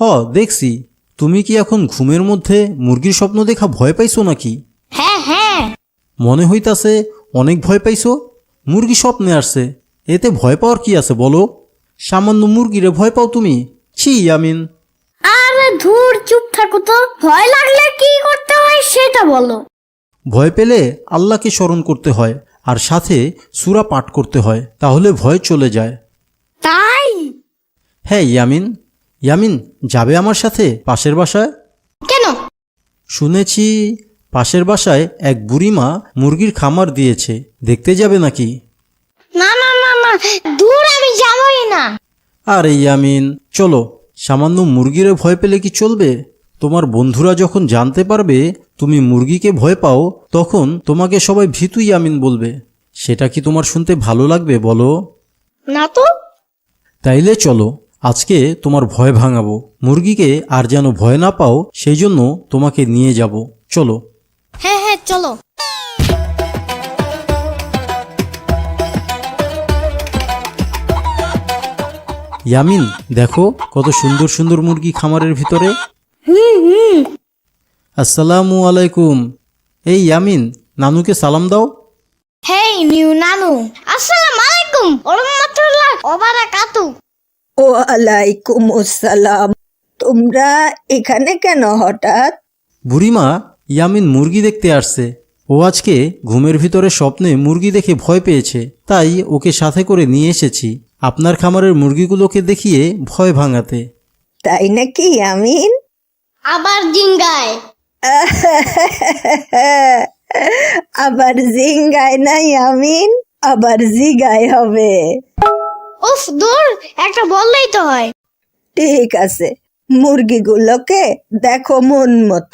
হ, দেখছি। তুমি কি এখন ঘুমের মধ্যে মুরগির স্বপ্ন দেখা ভয় পাইছো নাকি? হ্যাঁ হ্যাঁ। মনে হইতাছে অনেক ভয় পাইছো। মুরগি স্বপ্নে আসছে, এতে ভয় পাওয়ার কি আছে বলো? সামান্য মুরগিরে ভয় পাও তুমি? ছি ইয়ামিন। আরে ধুর, চুপ থাকো তো। ভয় লাগলে কি করতে হয় সেটা বলো। ভয় পেলে আল্লাহকে স্মরণ করতে হয়, আর সাথে সূরা পাঠ করতে হয়, তাহলে ভয় চলে যায়। তাই? হ্যাঁ ইয়ামিন। ইয়ামিন, যাবে আমার সাথে পাশের বাসায়? কেন? শুনেছি পাশের বাসায় এক বুড়িমা মুরগির খামার দিয়েছে, দেখতে যাবে নাকি? না না না না, দূর, আমি যাবই না। আরে ইয়ামিন, চলো। সামান্য মুরগিরে ভয় পেলে কি চলবে? তোমার বন্ধুরা যখন জানতে পারবে তুমি মুরগিকে ভয় পাও, তখন তোমাকে সবাই ভীতু ইয়ামিন বলবে। সেটা কি তোমার শুনতে ভালো লাগবে বলো? না তো। তাইলে চলো, আজকে তোমার ভয় ভাঙাবো। মুরগিকে আর যেন ভয় না পাও, সেই জন্য তোমাকে নিয়ে যাব। চলো। হ্যাঁ হ্যাঁ, চলো। ইয়ামিন, দেখো কত সুন্দর সুন্দর মুরগি খামারের ভিতরে। হুম। আসসালামু আলাইকুম। এই ইয়ামিন, নানুকে সালাম দাও। হেই নিউ নানু, আসসালামু আলাইকুম ওয়া রাহমাতুল্লাহ ওয়া বারাকাতু। ওয়ালাইকুম আসসালাম। তোমরা এখানে কেন হঠাৎ? বুড়িমা, ইয়ামিন মুরগি দেখতে আসছে। ও আজকে ঘুমের ভিতরে স্বপ্নে মুরগি দেখে ভয় পেয়েছে, তাই ওকে সাথে করে নিয়ে এসেছি আপনার খামারের মুরগিগুলোকে দেখিয়ে ভয় ভাঙাতে। তাই নাকি আমিন? আবার জিঙ্গায়। আবার জিঙ্গায় নাই আমিন, আবার জিগায় হবে। উফ, দূর, একটা বললেই তো হয়। ঠিক আছে, মুরগিগুলোকে দেখো মন মতো।